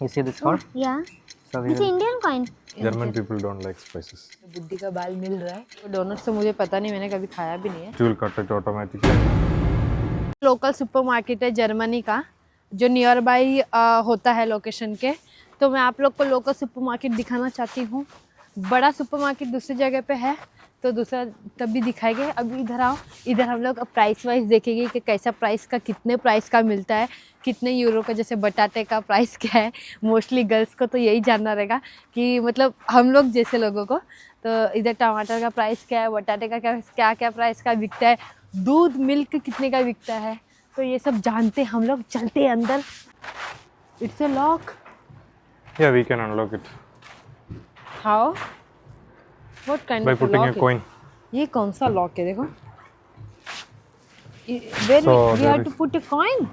You see this card? Yeah. So we It's will, Indian coin. German people don't like spices. बुद्धि का बाल मिल रहा है। Donuts तो मुझे पता नहीं, मैंने कभी खाया भी नहीं है। It will cut it automatically. Local supermarket है जर्मनी का, जो नियर बाई होता है लोकेशन के। तो मैं आप लोग को लोकल सुपरमार्केट दिखाना चाहती हूँ। बड़ा सुपरमार्केट दूसरी जगह पे है, तो दूसरा तब भी दिखाएंगे। अभी इधर आओ, इधर हम लोग प्राइस वाइज देखेंगे कि कैसा प्राइस का, कितने प्राइस का मिलता है, कितने यूरो का। जैसे बटाटे का प्राइस क्या है, मोस्टली गर्ल्स को तो यही जानना रहेगा कि मतलब हम लोग जैसे लोगों को। तो इधर टमाटर का प्राइस क्या है, बटाटे का क्या क्या प्राइस का बिकता है, दूध मिल्क कितने का बिकता है, तो ये सब जानते हम लोग। चलते हैं अंदर। It's a lock. Yeah, we can unlock it how? What kind by of putting a lock? coin. ये कौन सा लॉक है? देखो, where So we there have to is- put a coin.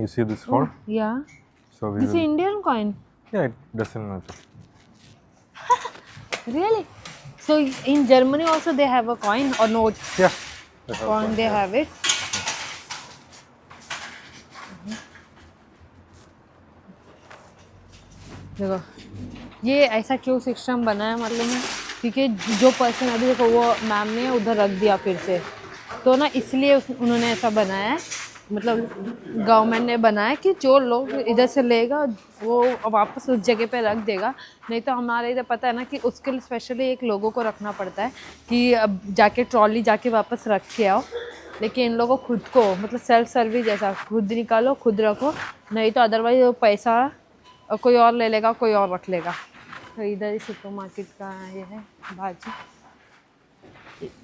You see this card? या So we this will. Indian coin. Yeah, it doesn't matter. Really? So in Germany also they have a coin or note? Yeah. they have Coin one. they have it. देखो, ये ऐसा क्यों system बना है मालूम है? क्योंकि जो पर्सन अभी देखो वो मैम ने उधर रख दिया फिर से, तो ना इसलिए उन्होंने ऐसा बनाया है। मतलब गवर्नमेंट ने बनाया कि जो लोग इधर से लेगा वो वापस उस जगह पे रख देगा। नहीं तो हमारे इधर पता है ना कि उसके लिए स्पेशली एक लोगों को रखना पड़ता है कि अब जाके ट्रॉली जाके वापस रख के आओ। लेकिन इन लोगों को खुद को मतलब सेल्फ सर्विस जैसा, खुद निकालो खुद रखो, नहीं तो अदरवाइज वो पैसा कोई और ले लेगा, कोई और रख लेगा। तो इधर ही सुपर मार्केट का ये है भाजी।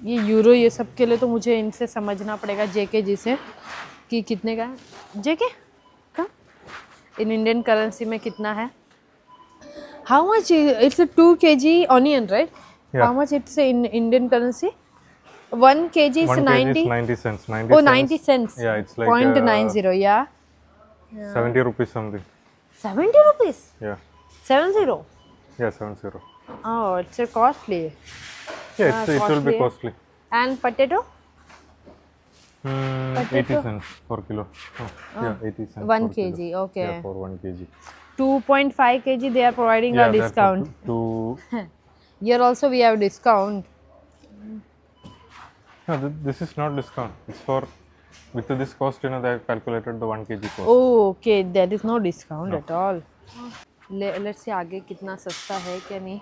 ये यूरो ये सब के लिए तो मुझे इनसे समझना पड़ेगा जेके जी से कि कितने का है। जेके का इन इंडियन करेंसी में कितना है? How much it's 2 kg onion right? Yeah. How much it's in Indian currency? 1 kg is 1 kg 90. is 90 cents. 90 Oh, cents. 90 cents. Yeah, it's like 0.90. Yeah. 70 rupees something. 70 rupees. Yeah. 70. Yeah, 70. Oh, it's a costly. Yeah, it will be costly. costly. And potato? 80 cents per kilo. Oh, yeah, 80 cents. 1 per kilo. kg. Okay. Yeah, for 1 kg. 2.5 kg they are providing Yeah, a that's discount. up to. Here also we have discount. No, this is not discount. It's for with this cost, you know, they have calculated the 1 kg cost. Oh, okay. There is no discount at all. Let's see आगे कितना सस्ता है क्या नहीं।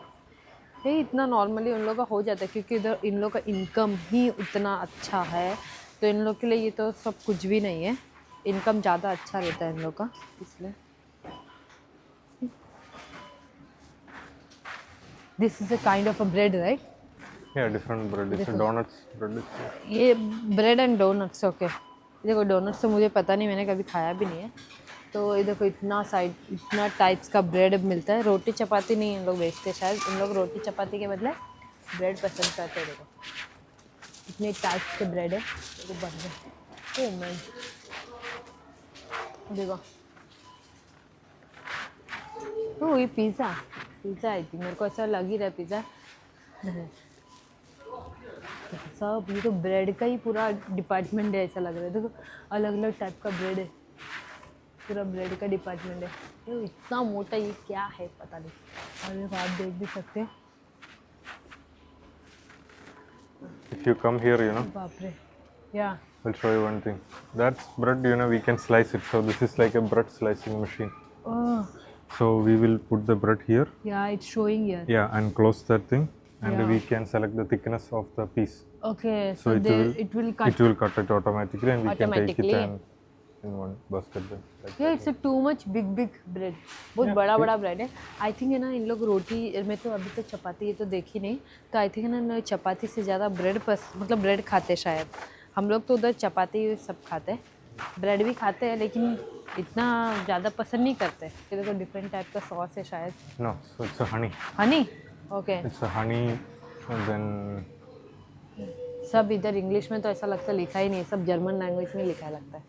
ये इतना normally उन लोगों का हो जाता है क्योंकि इधर इन लोगों का इनकम ही उतना अच्छा है, तो इन लोग के लिए ये तो सब कुछ भी नहीं है। इनकम ज़्यादा अच्छा रहता है इन लोग का, इसलिए। This is a kind of a bread, right? Yeah, different bread. It's a donuts bread. ये ब्रेड एंड डोनट्स। ओके, देखो डोनट्स तो मुझे पता नहीं, मैंने कभी खाया भी नहीं है। तो ये देखो इतना टाइप्स का ब्रेड मिलता है। रोटी चपाती नहीं इन लोग बेचते, शायद इन लोग रोटी चपाती के बदले ब्रेड पसंद करते हैं। देखो इतने टाइप्स के ब्रेड है। देखो बर्गर, ओह मैन, देखो ओह ये पिज़्ज़ा आई थी, मेरे को ऐसा लग ही रहा है पिज़्ज़ा। सब ये तो ब्रेड का ही पूरा डिपार्टमेंट है ऐसा लग रहा है। देखो अलग अलग टाइप का ब्रेड है, पूरा ब्रेड का डिपार्टमेंट है। ये इतना मोटा, ये क्या है पता नहीं। और ये आप देख भी सकते हैं। If you come here, you know, बाप रे। या I'll show you one thing. That's bread, you know, we can slice it. So this is like a bread slicing machine. Oh So we will put the bread here. या it's showing here. Yeah, and close that thing, and Yeah. we can select the thickness of the piece. Okay, So so it will it will it cut. will cut it automatically, and we can take it Automatically. and in one basket. Then. Like या it's too much big bread, बहुत बड़ा bread है। I think है ना इन लोग रोटी में तो अभी तो चपाती ये तो देखी नहीं, तो आई थिंक है ना चपाती से ज़्यादा ब्रेड मतलब ब्रेड खाते शायद। हम लोग तो उधर चपाती सब खाते हैं, ब्रेड भी खाते हैं लेकिन इतना ज़्यादा पसंद नहीं करते। ये देखो डिफरेंट टाइप का सॉस है शायद। No, so it's a honey. Honey, okay. It's a honey, and then सब इधर इंग्लिश में तो ऐसा लगता है लिखा ही नहीं, सब जर्मन लैंग्वेज में लिखा लगता है।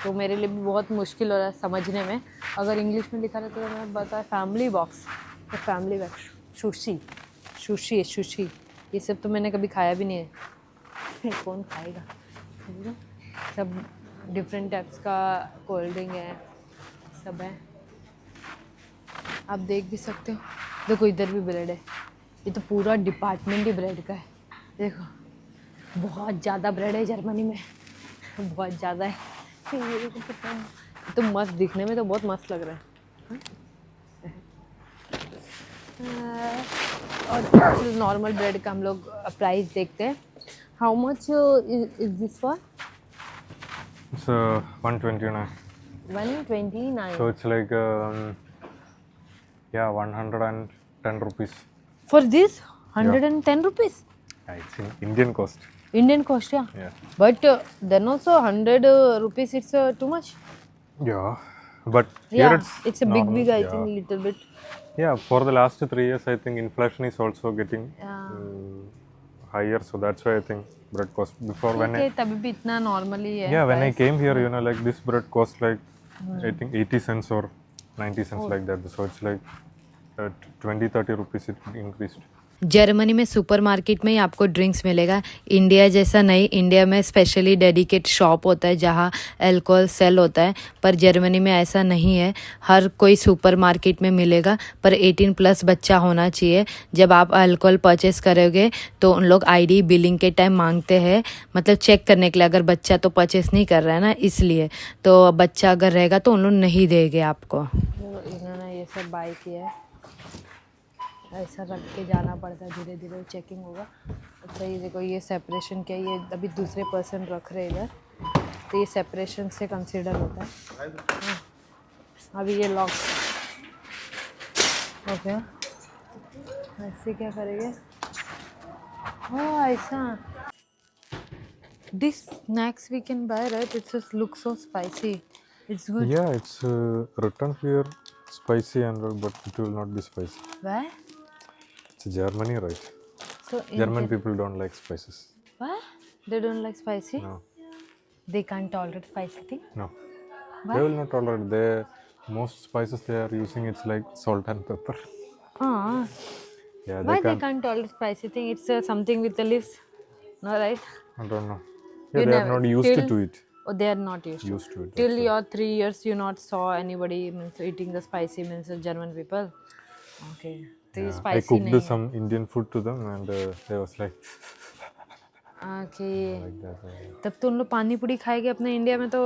तो मेरे लिए भी बहुत मुश्किल हो रहा है समझने में। अगर इंग्लिश में लिखा रहता तो मैं बताया फैमिली बॉक्स, तो फैमिली बॉक्स। सुशी ये सब तो मैंने कभी खाया भी नहीं है। कौन खाएगा? सब डिफरेंट टाइप्स का कोल्ड ड्रिंक है, सब है, आप देख भी सकते हो। देखो इधर भी ब्रेड है, ये तो पूरा डिपार्टमेंट ही ब्रेड का है। देखो बहुत ज़्यादा ब्रेड है जर्मनी में, बहुत ज़्यादा है। ये देखो कितना, ये तो मस्त दिखने में तो बहुत मस्त लग रहा है। और नॉर्मल ब्रेड का हम लोग प्राइस देखते हैं। How much is this for? It's 129. 129 So it's like yeah, 110 rupees. for this 110 rupees Yeah, it's in Indian cost. Indian cost, yeah. Yeah. But then also 100 rupees, it's too much. Yeah, but here Yeah, it's a normal. big, I Yeah. think, little bit. Yeah, for the last 3 years, I think inflation is also getting Yeah. higher. So that's why I think bread cost. Before when ठीक है, तभी भी इतना normally है yeah, when I price. came here, you know, like this bread cost like I think 80 cents or 90 cents like that. So it's like 20-30 rupees it increased. Germany में supermarket में ही आपको drinks मिलेगा, इंडिया जैसा नहीं। India में specially dedicate shop होता है जहाँ अल्कोहल सेल होता है, पर जर्मनी में ऐसा नहीं है। हर कोई सुपरमार्केट में मिलेगा, पर 18 प्लस बच्चा होना चाहिए। जब आप अल्कोहल परचेस करोगे तो उन लोग आईडी बिलिंग के टाइम मांगते हैं, मतलब चेक करने के लिए, अगर बच्चा तो परचेस नहीं कर रहा है ना, इसलिए। तो बच्चा अगर रहेगा तो उन लोग नहीं देंगे आपको। इन्होंने ये सब बाय किया है, ऐसा रख के जाना पड़ता है, धीरे धीरे चेकिंग होगा। अच्छा ये देखो, ये सेपरेशन क्या है, ये अभी दूसरे पर्सन रख रहे इधर, तो ये सेपरेशन से कंसीडर होता है। अभी ये लॉक ओके, ऐसे क्या करेंगे? ओह ऐसा, this snacks we can buy right? It's look so spicy, it's good. Yeah, it's written here spicy and but it will not be spicy. Why? It's Germany, right? So German people don't like spices. What? They don't like spicy? No, They can't tolerate spicy thing? no. Why? They will not tolerate. They most spices they are using it's like salt and pepper. Ah. Yeah, Why they they can't. can't tolerate spicy thing? It's something with the leaves. No, right? I don't know. You Yeah, they are never- not used till- to it. Oh, they are not used to. Used to it. Till that's your 3 years, you not saw anybody means eating the spicy means German people. Okay. तो ये why. I spicy cooked नहीं है. some Indian food to them and they was like Okay. like that. तब तो उन लोग पानी पूरी खाएंगे अपने इंडिया में, तो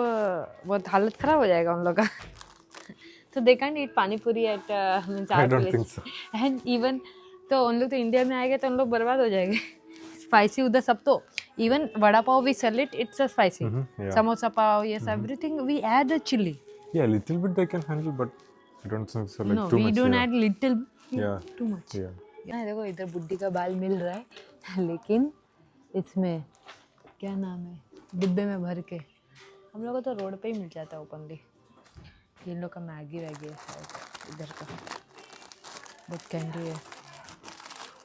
बहुत हालत खराब हो जाएगा उन लोग का। तो they can't eat पानी पूरी at means I our don't place. think so. And even तो उन लोग तो इंडिया में आएंगे तो उन लोग बर्बाद हो जाएंगे। स्पाइसी उधर सब, तो even vada pav we sell it, it's a spicy. yeah. Samosa pav, yes, everything we add a chili. Yeah, little bit they can handle, but I don't think so. Like No, too we much. don't Yeah. add little, Yeah. too much. Yeah. यहाँ देखो इधर बुड्ढी का बाल मिल रहा है, लेकिन इसमें क्या नाम है, डिब्बे में भर के। हम लोग को तो रोड पे ही मिल जाता है ओपनली। इन लोग का मैगी वैगी है शायद इधर का, बहुत कैंडी है।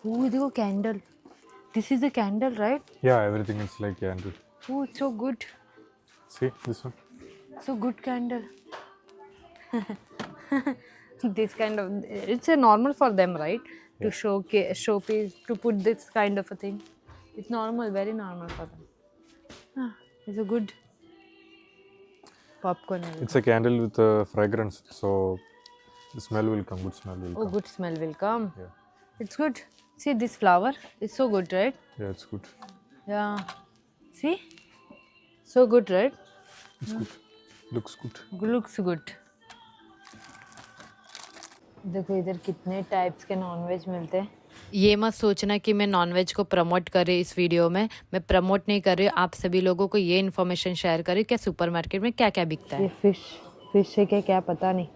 ओह देखो candle, this is the candle right? Yeah, everything is like candle. Oh so good, See this one? so good candle. This kind of, it's a normal for them, right? To showpiece, to put this kind of a thing. It's normal, very normal for them. Ah, it's a good popcorn. It's a candle with a fragrance, so the smell will come. Good smell will Oh, come. good smell will come. Yeah. It's good. See this flower? It's so good, right? Yeah, it's good. Yeah. See? So good, right? It's good. Looks good. Looks good. देखो इधर कितने types के nonveg मिलते हैं। ये मत सोचना कि मैं नॉनवेज को प्रमोट कर रही इस वीडियो में, मैं प्रमोट नहीं कर रही हूँ। आप सभी लोगों को ये इन्फॉर्मेशन शेयर करी क्या सुपरमार्केट में क्या क्या बिकता है। ये फिश है क्या पता नहीं,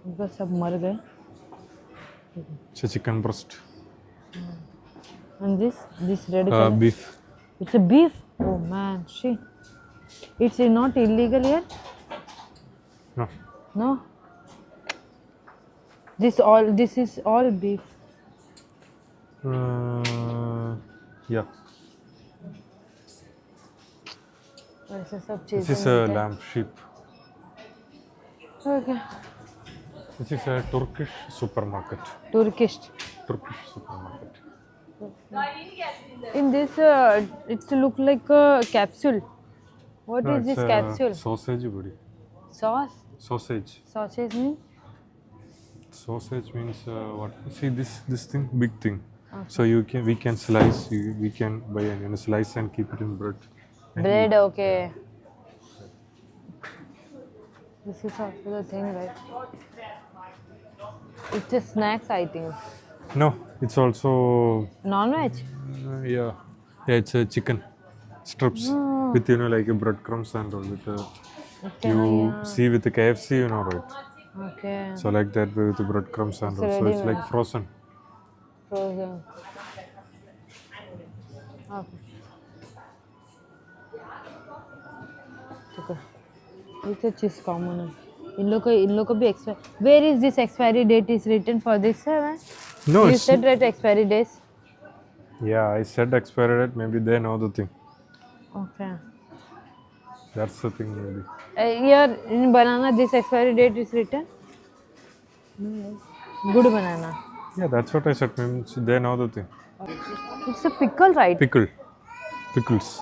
उनका सब मर गए। It's a chicken breast. And this red color? Beef. It's a beef. Oh man, she. It's not illegal yet? No. No. This is all beef. Yeah. ऐसे सब चीजें This is a lamb sheep. Okay. This is a Turkish supermarket. Turkish. Turkish supermarket. In this, it's look like a capsule. What No, is it's this a capsule? Sausage buddy. Sauce? Sausage. Sausage means? Sausage means what? See this thing, big thing. So we can slice. We can buy and slice and keep it in bread. And Bread, okay. This is also the thing, right? It's a snacks, I think. No, it's also Non-veg? yeah, it's a chicken strips with like a breadcrumbs and all with Okay, you yeah. see with the KFC, right? Okay. So like that way with the breadcrumbs and It's all. So it's ready-made. like frozen. Frozen. Okay. ठीक है. ये तो चीज़ common है. इन लोग को भी expire. Where is this expiry date is written for this, sir? No, You it's said right expiry days. yeah. I said expired date. Maybe they know the thing. Okay. That's the thing maybe. Here in banana, this expiry date is written. Good banana. Yeah, that's what I said. Maybe they know the thing. It's a pickle, right? Pickles.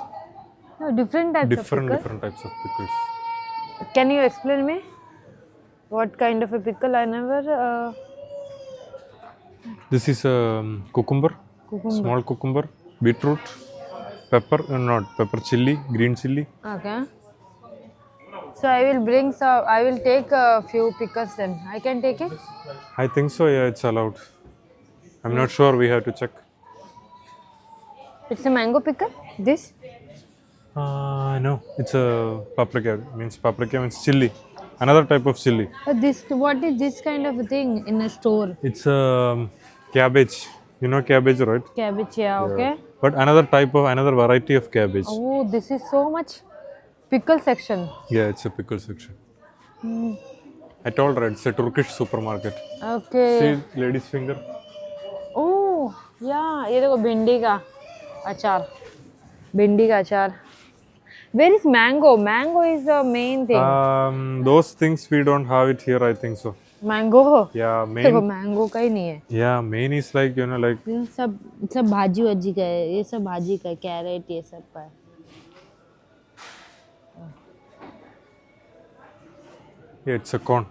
No, different types of pickle. Different types of pickles. Can you explain me? What kind of a pickle? I never. This is cucumber, Cucumber. small cucumber, beetroot, pepper, not pepper, chili, green chili. Okay. So I will bring some. I will take a few pickles then. I can take it. I think so. Yeah, it's allowed. I'm not sure. We have to check. It's a mango pickle. This. No, it's a paprika. Paprika means chili. Another type of chili. This. What is this kind of a thing in a store? It's cabbage. You know cabbage, right? Cabbage. Yeah. Okay. But another variety of cabbage. Oh, this is so much pickle section. Yeah, it's a pickle section. I told her it's a Turkish supermarket. Okay. See, lady's finger. Oh, yeah. ये देखो भिंडी का अचार. भिंडी का अचार. Where is mango? Mango is the main thing. Those things we don't have it here. I think so. Mango. Yeah, देखो main. mango का ही नहीं है. Yeah, main is like like ये सब भाजी वाजी का है. ये सब भाजी का है. कैरेट ये सब का है. yeah, it's a corn.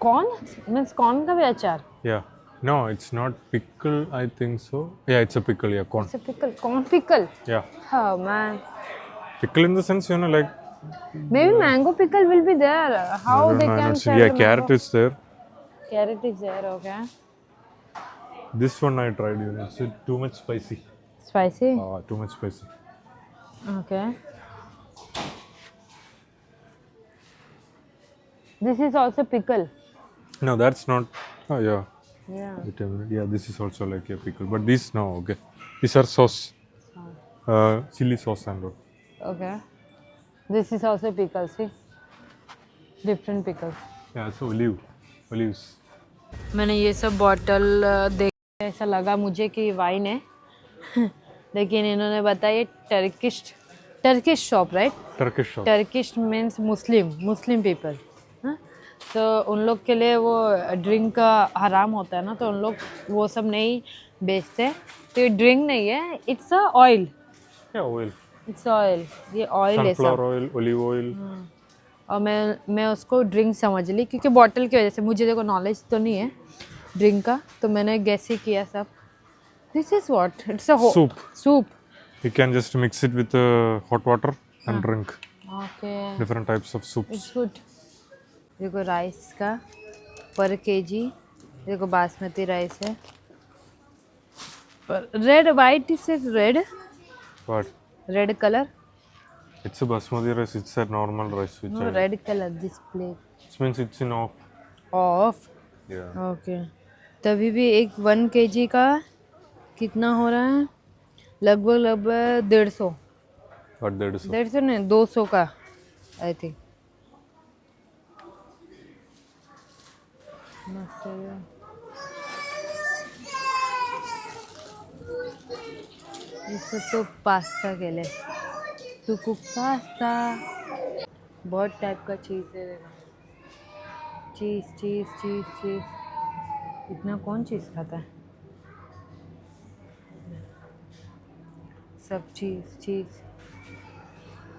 Corn? Means corn का भी अचार. Yeah. No, it's not pickle. I think so. Yeah, it's a pickle. Yeah, corn. It's a pickle. Corn pickle. Yeah, Oh man. pickle in the sense like. Maybe mango pickle will be there. How I don't they know, I'm can not sure. sell Yeah, the carrot mango? is there. Carrot is there. Okay. This one I tried. It's too much spicy. Spicy. Too much spicy. Okay. This is also pickle. No, that's not. Oh yeah. Yeah. Wait a minute. Yeah, this is also like a pickle. But these no. Okay. These are sauce. Chili sauce and all. Okay. This is also pickle. See. Different pickles. Yeah, so olives. मैंने ये सब bottle देख ऐसा लगा मुझे कि wine है लेकिन इन्होंने बताया Turkish shop right. Turkish shop. Turkish means मुस्लिम पीपल. तो उन लोग के लिए वो ड्रिंक हराम होता है ना, तो उन लोग वो सब नहीं बेचते. तो ये ड्रिंक नहीं है. It's a oil. Yeah, oil. It's oil. ये ऑयल है Sunflower सब. oil, olive oil. और मैं उसको ड्रिंक समझ ली क्योंकि बॉटल की वजह से. मुझे देखो नॉलेज तो नहीं है ड्रिंक का, तो मैंने गैस ही किया सब. This is what? It's a soup. You can just mix it with hot water and drink. Okay. Different types of soups. It's good. देखो राइस का पर केजी. देखो बासमती राइस है. पर red white is red. But red colour. it's a basmati rice. It's a normal rice which no red colour this plate. which means it's in off. Off. Yeah. Okay. तभी भी एक 1 kg का कितना हो रहा है? लगभग 150. But that is 150 नहीं 200 का आई थिंक. मस्त है. इससे तो पास्ता केले. तू कुक पास्ता. बहुत टाइप का चीज़ है. चीज़. इतना कौन चीज़ खाता है? सब चीज़.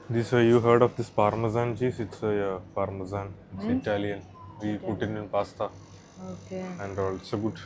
This you heard of this Parmesan cheese? It's a Parmesan. It's Italian. We put it in pasta Okay. and all. It's a good.